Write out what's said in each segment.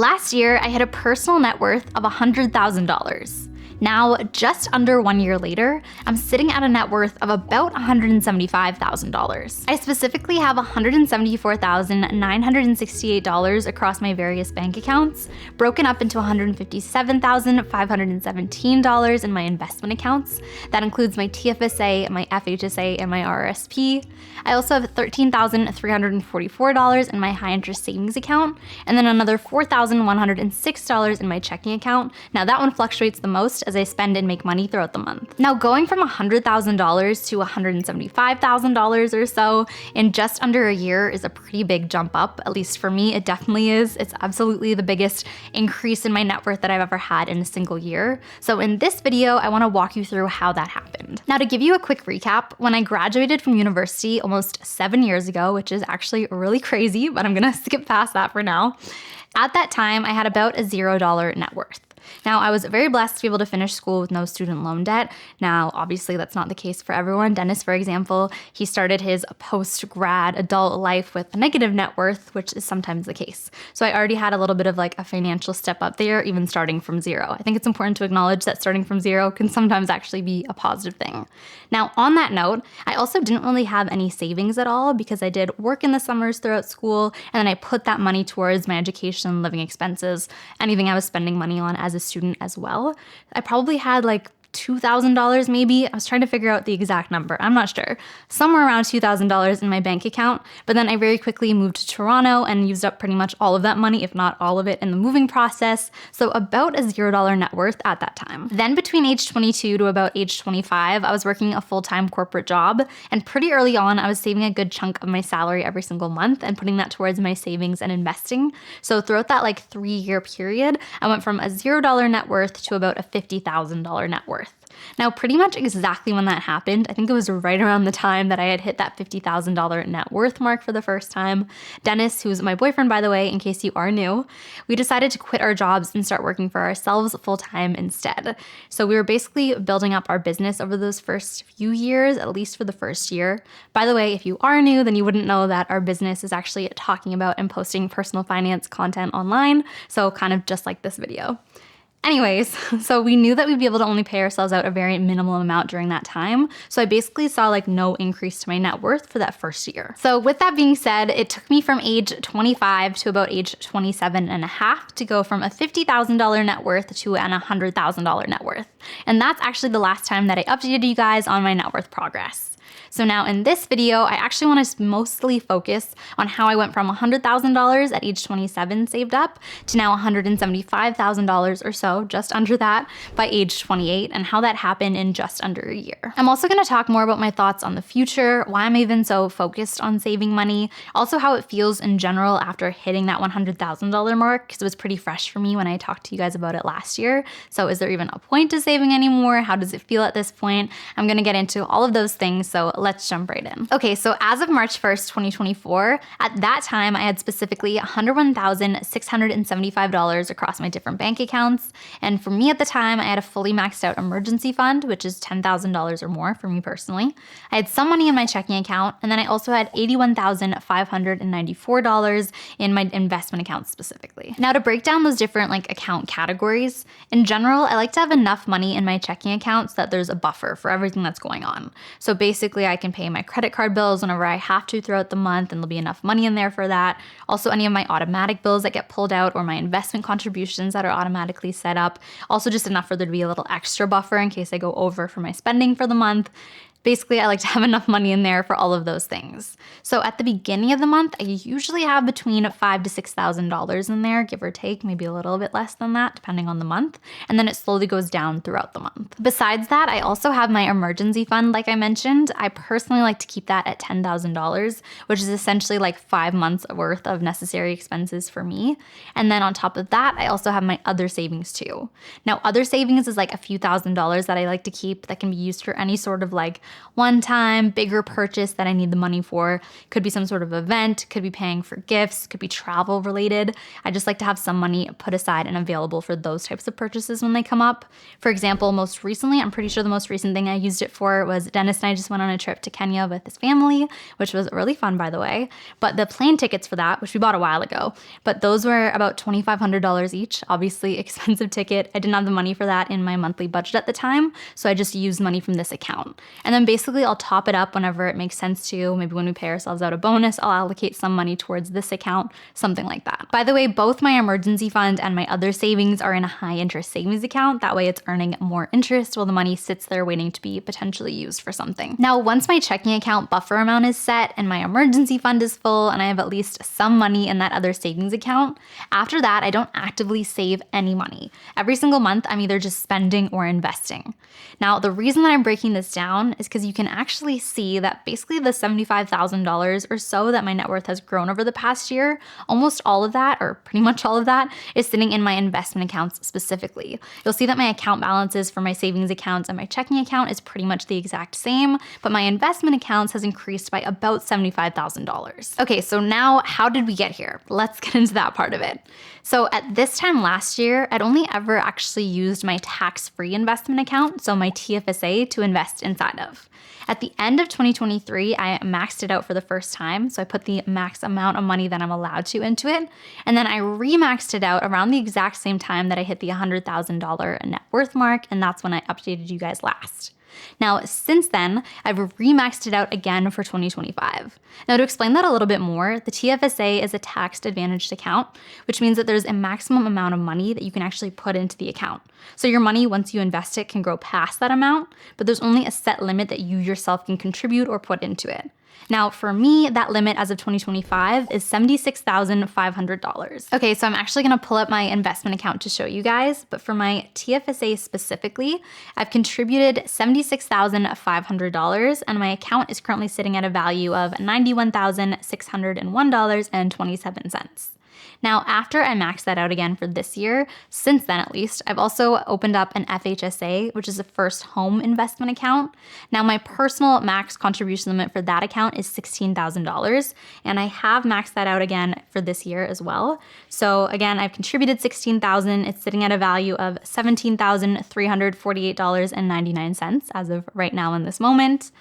Last year, I hit a personal net worth of $100,000. Now, just under 1 year later, I'm sitting at a net worth of about $175,000. I specifically have $174,968 across my various bank accounts, broken up into $157,517 in my investment accounts. That includes my TFSA, my FHSA, and my RRSP. I also have $13,344 in my high interest savings account, and then another $4,106 in my checking account. Now that one fluctuates the most as I spend and make money throughout the month. Now going from $100,000 to $175,000 or so in just under a year is a pretty big jump up. At least for me, it definitely is. It's absolutely the biggest increase in my net worth that I've ever had in a single year. So in this video, I want to walk you through how that happened. Now to give you a quick recap, when I graduated from university almost 7 years ago, which is actually really crazy, but I'm gonna skip past that for now. At that time, I had about a $0 net worth. Now, I was very blessed to be able to finish school with no student loan debt. Now, obviously, that's not the case for everyone. Dennis, for example, he started his post-grad adult life with a negative net worth, which is sometimes the case. So I already had a little bit of like a financial step up there, even starting from zero. I think it's important to acknowledge that starting from zero can sometimes actually be a positive thing. Now, on that note, I also didn't really have any savings at all because I did work in the summers throughout school, and then I put that money towards my education, living expenses, anything I was spending money on as a student as well. I probably had like $2,000 maybe. I was trying to figure out the exact number. I'm not sure. Somewhere around $2,000 in my bank account. But then I very quickly moved to Toronto and used up pretty much all of that money, if not all of it, in the moving process. So about a $0 net worth at that time. Then between age 22 to about age 25, I was working a full-time corporate job. And pretty early on, I was saving a good chunk of my salary every single month and putting that towards my savings and investing. So throughout that like 3-year period, I went from a $0 net worth to about a $50,000 net worth. Now, pretty much exactly when that happened, I think it was right around the time that I had hit that $50,000 net worth mark for the first time. Dennis, who's my boyfriend, by the way, in case you are new, we decided to quit our jobs and start working for ourselves full-time instead. So we were basically building up our business over those first few years, at least for the first year. By the way, if you are new, then you wouldn't know that our business is actually talking about and posting personal finance content online, so kind of just like this video. Anyways, so we knew that we'd be able to only pay ourselves out a very minimal amount during that time. So I basically saw like no increase to my net worth for that first year. So with that being said, it took me from age 25 to about age 27 and a half to go from a $50,000 net worth to an $100,000 net worth. And that's actually the last time that I updated you guys on my net worth progress. So now in this video, I actually want to mostly focus on how I went from $100,000 at age 27 saved up to now $175,000 or so, just under that, by age 28, and how that happened in just under a year. I'm also going to talk more about my thoughts on the future, why I'm even so focused on saving money, also how it feels in general after hitting that $100,000 mark, because it was pretty fresh for me when I talked to you guys about it last year. So is there even a point to saving anymore? How does it feel at this point? I'm going to get into all of those things, so let's jump right in. Okay, so as of March 1st, 2024, at that time, I had specifically $101,675 across my different bank accounts. And for me at the time, I had a fully maxed out emergency fund, which is $10,000 or more for me personally. I had some money in my checking account, and then I also had $81,594 in my investment account specifically. Now to break down those different like account categories, in general, I like to have enough money in my checking account so that there's a buffer for everything that's going on. So basically, I can pay my credit card bills whenever I have to throughout the month, and there'll be enough money in there for that. Also, any of my automatic bills that get pulled out or my investment contributions that are automatically set up. Also just enough for there to be a little extra buffer in case I go over for my spending for the month. Basically, I like to have enough money in there for all of those things. So at the beginning of the month, I usually have between $5,000 to $6,000 in there, give or take, maybe a little bit less than that, depending on the month. And then it slowly goes down throughout the month. Besides that, I also have my emergency fund, like I mentioned. I personally like to keep that at $10,000, which is essentially like 5 months worth of necessary expenses for me. And then on top of that, I also have my other savings too. Now, other savings is like a few $1,000s that I like to keep that can be used for any sort of like one-time, bigger purchase that I need the money for. Could be some sort of event, could be paying for gifts, could be travel related. I just like to have some money put aside and available for those types of purchases when they come up. For example, most recently, I'm pretty sure the most recent thing I used it for was Dennis and I just went on a trip to Kenya with his family, which was really fun, by the way. But the plane tickets for that, which we bought a while ago, but those were about $2,500 each. Obviously expensive ticket. I didn't have the money for that in my monthly budget at the time, so I just used money from this account. And then basically I'll top it up whenever it makes sense to. Maybe when we pay ourselves out a bonus, I'll allocate some money towards this account, something like that. By the way, both my emergency fund and my other savings are in a high interest savings account. That way it's earning more interest while the money sits there waiting to be potentially used for something. Now, once my checking account buffer amount is set and my emergency fund is full and I have at least some money in that other savings account, after that, I don't actively save any money. Every single month, I'm either just spending or investing. Now, the reason that I'm breaking this down is because you can actually see that basically the $75,000 or so that my net worth has grown over the past year, almost all of that, or pretty much all of that, is sitting in my investment accounts specifically. You'll see that my account balances for my savings accounts and my checking account is pretty much the exact same, but my investment accounts has increased by about $75,000. Okay, so now how did we get here? Let's get into that part of it. So at this time last year, I'd only ever actually used my tax-free investment account, so my TFSA, to invest inside of. At the end of 2023, I maxed it out for the first time, so I put the max amount of money that I'm allowed to into it, and then I remaxed it out around the exact same time that I hit the $100,000 net worth mark, and that's when I updated you guys last. Now, since then, I've remaxed it out again for 2025. Now, to explain that a little bit more, the TFSA is a tax-advantaged account, which means that there's a maximum amount of money that you can actually put into the account. So your money, once you invest it, can grow past that amount, but there's only a set limit that you yourself can contribute or put into it. Now, for me, that limit as of 2025 is $76,500. Okay, so I'm actually gonna pull up my investment account to show you guys, but for my TFSA specifically, I've contributed $76,500 and my account is currently sitting at a value of $91,601.27. Now, after I maxed that out again for this year, since then at least, I've also opened up an FHSA, which is a first home investment account. Now, my personal max contribution limit for that account is $16,000, and I have maxed that out again for this year as well. So again, I've contributed $16,000. It's sitting at a value of $17,348.99 as of right now in this moment.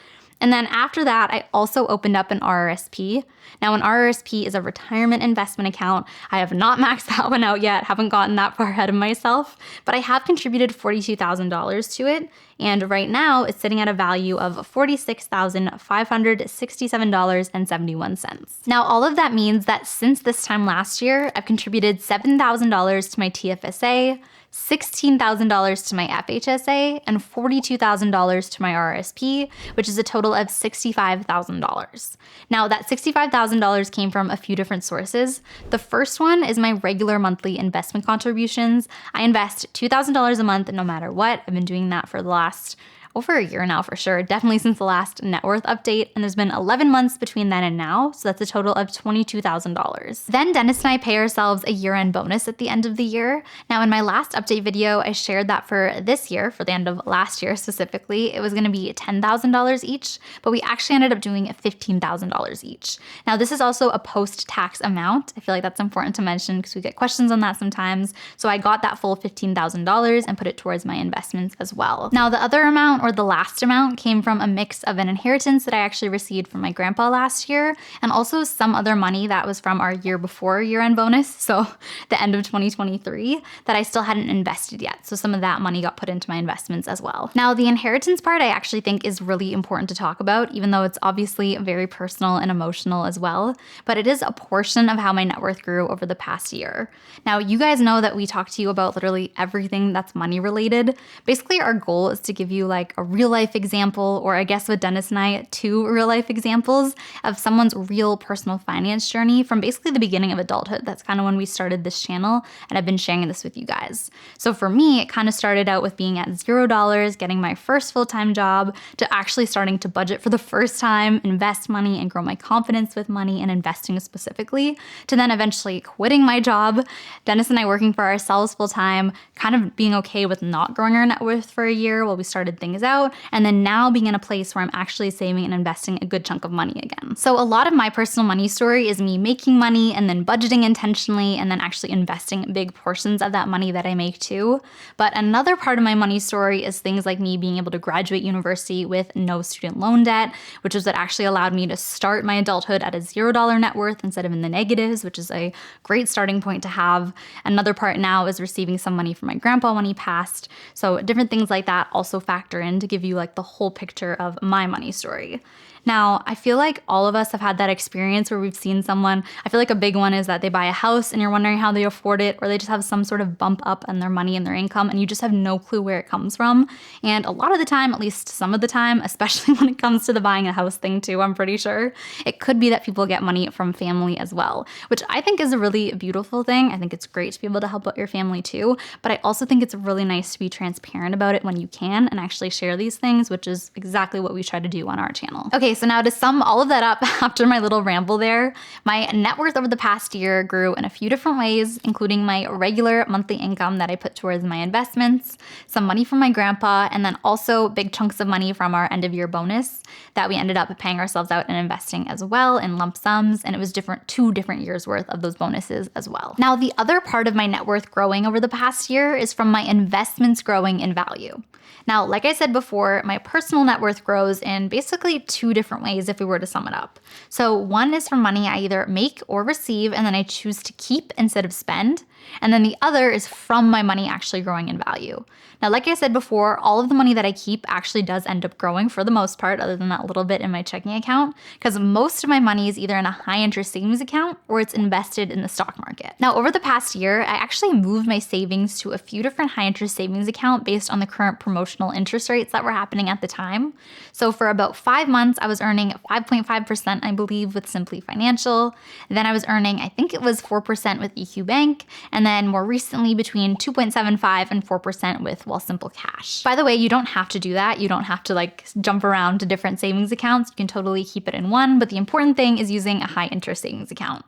And then after that, I also opened up an RRSP. Now, an RRSP is a retirement investment account. I have not maxed that one out yet, haven't gotten that far ahead of myself, but I have contributed $42,000 to it. And right now, it's sitting at a value of $46,567.71. Now, all of that means that since this time last year, I've contributed $7,000 to my TFSA, $16,000 to my FHSA, and $42,000 to my RRSP, which is a total of $65,000. Now, that $65,000 came from a few different sources. The first one is my regular monthly investment contributions. I invest $2,000 a month no matter what. I've been doing that for the last over a year now for sure, definitely since the last net worth update, and there's been 11 months between then and now, so that's a total of $22,000. Then Dennis and I pay ourselves a year-end bonus at the end of the year. Now, in my last update video, I shared that for this year, for the end of last year specifically, it was gonna be $10,000 each, but we actually ended up doing $15,000 each. Now, this is also a post-tax amount. I feel like that's important to mention because we get questions on that sometimes. So I got that full $15,000 and put it towards my investments as well. Now, the other amount, or the last amount, came from a mix of an inheritance that I actually received from my grandpa last year, and also some other money that was from our year before year-end bonus, so the end of 2023, that I still hadn't invested yet. So some of that money got put into my investments as well. Now, the inheritance part I actually think is really important to talk about, even though it's obviously very personal and emotional as well, but it is a portion of how my net worth grew over the past year. Now, you guys know that we talk to you about literally everything that's money related. Basically, our goal is to give you like a real life example, or I guess with Dennis and I, 2 real life examples of someone's real personal finance journey from basically the beginning of adulthood. That's kind of when we started this channel, and I've been sharing this with you guys. So for me, it kind of started out with being at $0, getting my first full-time job, to actually starting to budget for the first time, invest money, and grow my confidence with money and investing specifically, to then eventually quitting my job, Dennis and I working for ourselves full-time, kind of being okay with not growing our net worth for a year while we started things things out, and then now being in a place where I'm actually saving and investing a good chunk of money again. So a lot of my personal money story is me making money and then budgeting intentionally and then actually investing big portions of that money that I make too. But another part of my money story is things like me being able to graduate university with no student loan debt, which is what actually allowed me to start my adulthood at a $0 net worth instead of in the negatives, which is a great starting point to have. Another part now is receiving some money from my grandpa when he passed. So different things like that also factor in to give you like the whole picture of my money story. Now, I feel like all of us have had that experience where we've seen someone. I feel like a big one is that they buy a house and you're wondering how they afford it, or they just have some sort of bump up in their money and their income and you just have no clue where it comes from. And a lot of the time, at least some of the time, especially when it comes to the buying a house thing too, I'm pretty sure, it could be that people get money from family as well, which I think is a really beautiful thing. I think it's great to be able to help out your family too, but I also think it's really nice to be transparent about it when you can and actually share these things, which is exactly what we try to do on our channel. Okay, so now to sum all of that up after my little ramble there, my net worth over the past year grew in a few different ways, including my regular monthly income that I put towards my investments, some money from my grandpa, and then also big chunks of money from our end of year bonus that we ended up paying ourselves out and investing as well in lump sums, and it was 2 different years worth of those bonuses as well. Now, the other part of my net worth growing over the past year is from my investments growing in value. Now, like I said before, my personal net worth grows in basically 2 different ways if we were to sum it up. So one is from money I either make or receive and then I choose to keep instead of spend. And then the other is from my money actually growing in value. Now, like I said before, all of the money that I keep actually does end up growing for the most part, other than that little bit in my checking account, because most of my money is either in a high interest savings account or it's invested in the stock market. Now, over the past year, I actually moved my savings to a few different high interest savings accounts based on the current promotional interest rates that were happening at the time. So for about 5 months, I was earning 5.5%, I believe, with Simply Financial. Then I was earning, I think it was 4% with EQ Bank, and then more recently between 2.75 and 4% with Simple Cash. By the way, you don't have to do that. You don't have to like jump around to different savings accounts. You can totally keep it in one, but the important thing is using a high interest savings account.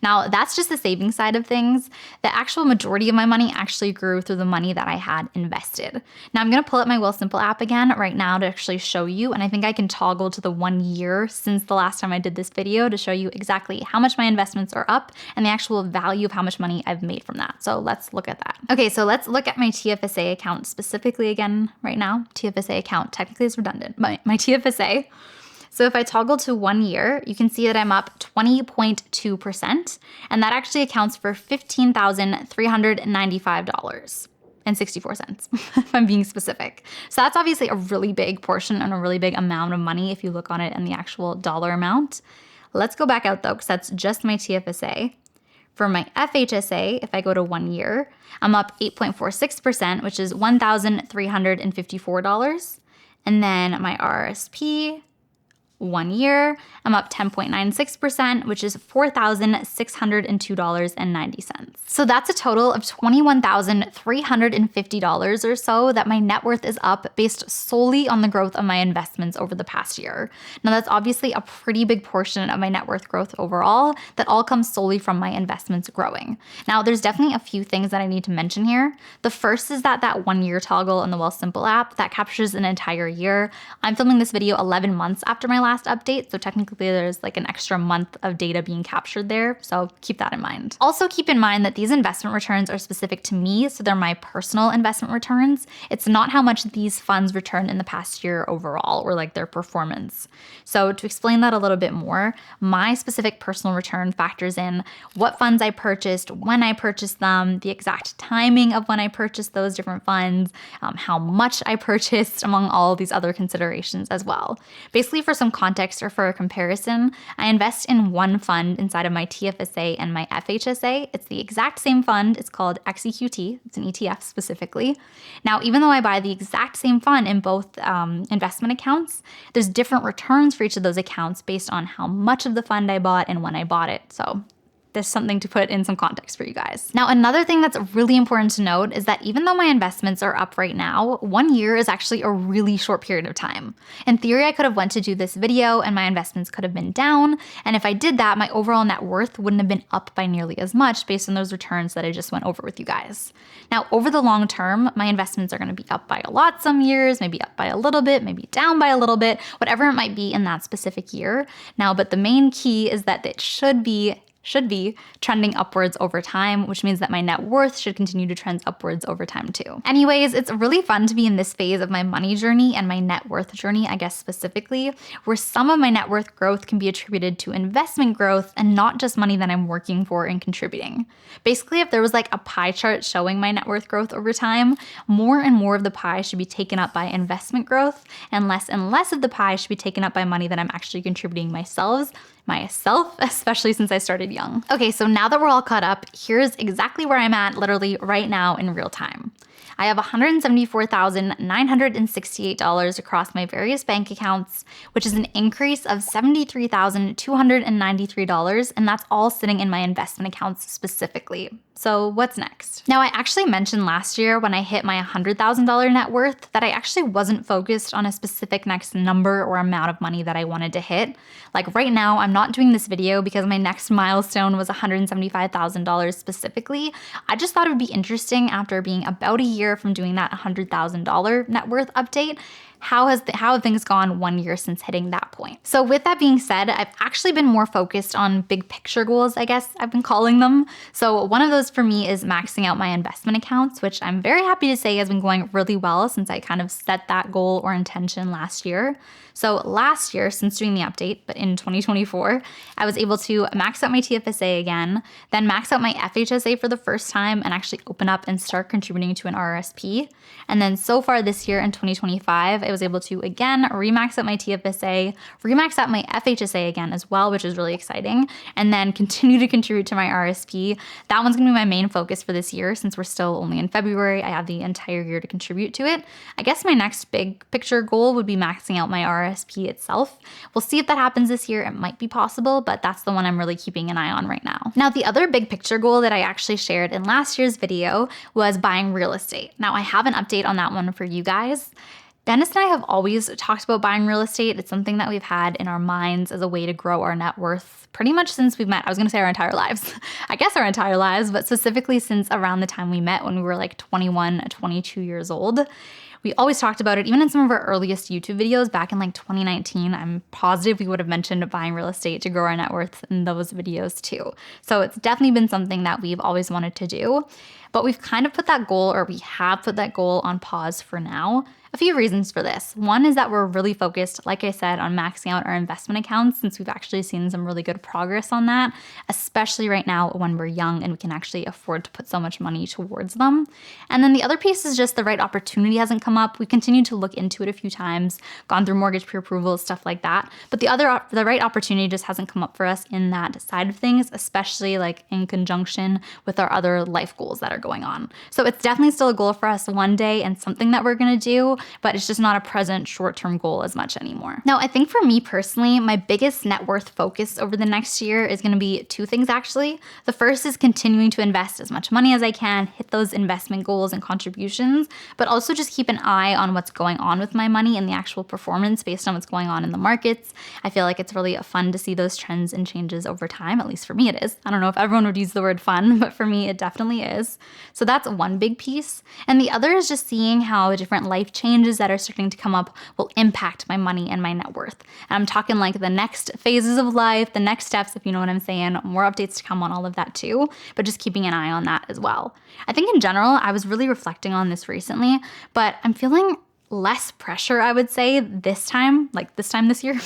Now, that's just the savings side of things. The actual majority of my money actually grew through the money that I had invested. Now, I'm going to pull up my Simple app again right now to actually show you, and I think I can toggle to the 1 year since the last time I did this video to show you exactly how much my investments are up and the actual value of how much money I've made from that. So let's look at that. Okay, so let's look at my TFSA account specifically again right now. TFSA account technically is redundant, but my TFSA. So if I toggle to 1 year, you can see that I'm up 20.2%, and that actually accounts for $15,395.64, if I'm being specific. So that's obviously a really big portion and a really big amount of money if you look on it in the actual dollar amount. Let's go back out though, because that's just my TFSA. For my FHSA, if I go to 1 year, I'm up 8.46%, which is $1,354. And then my RSP, 1 year, I'm up 10.96%, which is $4,602.90. So that's a total of $21,350 or so that my net worth is up based solely on the growth of my investments over the past year. Now, that's obviously a pretty big portion of my net worth growth overall that all comes solely from my investments growing. Now, there's definitely a few things that I need to mention here. The first is that 1 year toggle on the Simple app that captures an entire year. I'm filming this video 11 months after my last update, so technically there's like an extra month of data being captured there, so keep that in mind. Also keep in mind that these investment returns are specific to me, so they're my personal investment returns. It's not how much these funds returned in the past year overall or like their performance. So to explain that a little bit more, my specific personal return factors in what funds I purchased, when I purchased them, the exact timing of when I purchased those different funds, how much I purchased, among all these other considerations as well. Basically, for some context or for a comparison, I invest in one fund inside of my TFSA and my FHSA. It's the exact same fund. It's called XEQT. It's an ETF specifically. Now, even though I buy the exact same fund in both investment accounts, there's different returns for each of those accounts based on how much of the fund I bought and when I bought it. So there's something to put in some context for you guys. Now, another thing that's really important to note is that even though my investments are up right now, 1 year is actually a really short period of time. In theory, I could have went to do this video and my investments could have been down. And if I did that, my overall net worth wouldn't have been up by nearly as much based on those returns that I just went over with you guys. Now, over the long term, my investments are going to be up by a lot some years, maybe up by a little bit, maybe down by a little bit, whatever it might be in that specific year. Now, but the main key is that it should be trending upwards over time, which means that my net worth should continue to trend upwards over time too. Anyways, it's really fun to be in this phase of my money journey and my net worth journey, I guess specifically, where some of my net worth growth can be attributed to investment growth and not just money that I'm working for and contributing. Basically, if there was like a pie chart showing my net worth growth over time, more and more of the pie should be taken up by investment growth and less of the pie should be taken up by money that I'm actually contributing myself, especially since I started young. Okay, so now that we're all caught up, here's exactly where I'm at literally right now in real time. I have $174,968 across my various bank accounts, which is an increase of $73,293, and that's all sitting in my investment accounts specifically. So what's next? Now, I actually mentioned last year when I hit my $100,000 net worth that I actually wasn't focused on a specific next number or amount of money that I wanted to hit. Like right now, I'm not doing this video because my next milestone was $175,000 specifically. I just thought it would be interesting after being about a year from doing that $100,000 net worth update. How have things gone 1 year since hitting that point? So with that being said, I've actually been more focused on big picture goals, I guess I've been calling them. So one of those for me is maxing out my investment accounts, which I'm very happy to say has been going really well since I kind of set that goal or intention last year. So last year, since doing the update, but in 2024, I was able to max out my TFSA again, then max out my FHSA for the first time and actually open up and start contributing to an RRSP. And then so far this year in 2025, I was able to again remax out my TFSA, remax out my FHSA again as well, which is really exciting, and then continue to contribute to my RSP. That one's gonna be my main focus for this year since we're still only in February. I have the entire year to contribute to it. I guess my next big picture goal would be maxing out my RSP itself. We'll see if that happens this year. It might be possible, but that's the one I'm really keeping an eye on right now. Now, the other big picture goal that I actually shared in last year's video was buying real estate. Now, I have an update on that one for you guys. Dennis and I have always talked about buying real estate. It's something that we've had in our minds as a way to grow our net worth pretty much since we've met. I was gonna say our entire lives. I guess our entire lives, but specifically since around the time we met when we were like 21, 22 years old. We always talked about it, even in some of our earliest YouTube videos back in like 2019. I'm positive we would have mentioned buying real estate to grow our net worth in those videos too. So it's definitely been something that we've always wanted to do, but we've kind of put that goal, or we have put that goal on pause for now. A few reasons for this. One is that we're really focused, like I said, on maxing out our investment accounts since we've actually seen some really good progress on that, especially right now when we're young and we can actually afford to put so much money towards them. And then the other piece is just the right opportunity hasn't come up. We continued to look into it a few times, gone through mortgage pre-approval, stuff like that. But the right opportunity just hasn't come up for us in that side of things, especially like in conjunction with our other life goals that are going on. So it's definitely still a goal for us one day and something that we're gonna do, but it's just not a present short-term goal as much anymore. Now, I think for me personally, my biggest net worth focus over the next year is gonna be two things actually. The first is continuing to invest as much money as I can, hit those investment goals and contributions, but also just keep an eye on what's going on with my money and the actual performance based on what's going on in the markets. I feel like it's really fun to see those trends and changes over time, at least for me it is. I don't know if everyone would use the word fun, but for me it definitely is. So that's one big piece. And the other is just seeing how different life changes that are starting to come up will impact my money and my net worth. And I'm talking like the next phases of life, the next steps, if you know what I'm saying. More updates to come on all of that too, but just keeping an eye on that as well. I think in general, I was really reflecting on this recently, but I'm feeling less pressure, I would say, this time this year,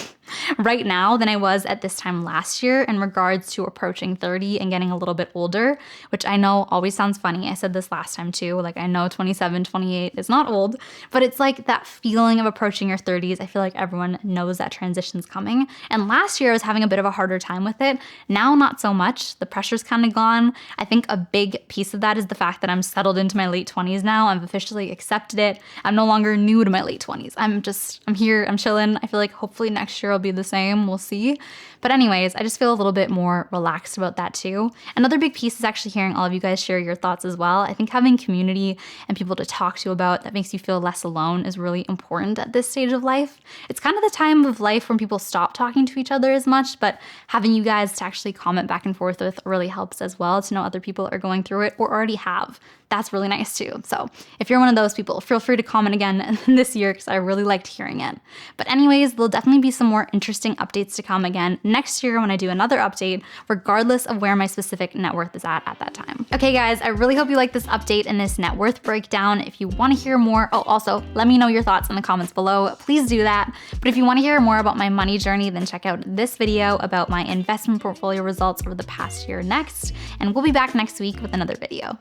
right now than I was at this time last year in regards to approaching 30 and getting a little bit older, which I know always sounds funny. I said this last time too, like I know 27, 28 is not old, but it's like that feeling of approaching your 30s. I feel like everyone knows that transition's coming. And last year I was having a bit of a harder time with it. Now, not so much. The pressure's kind of gone. I think a big piece of that is the fact that I'm settled into my late 20s now. I've officially accepted it. I'm no longer new to my late 20s. I'm here, I'm chilling. I feel like hopefully next year will be the same, we'll see. But anyways, I just feel a little bit more relaxed about that too. Another big piece is actually hearing all of you guys share your thoughts as well. I think having community and people to talk to about that makes you feel less alone is really important at this stage of life. It's kind of the time of life when people stop talking to each other as much, but having you guys to actually comment back and forth with really helps as well, to know other people are going through it or already have. That's really nice too. So if you're one of those people, feel free to comment again this year because I really liked hearing it. But anyways, there'll definitely be some more interesting updates to come again next year when I do another update, regardless of where my specific net worth is at that time. Okay guys, I really hope you like this update and this net worth breakdown. If you want to hear more, oh, also let me know your thoughts in the comments below. Please do that. But if you want to hear more about my money journey, then check out this video about my investment portfolio results over the past year next. And we'll be back next week with another video.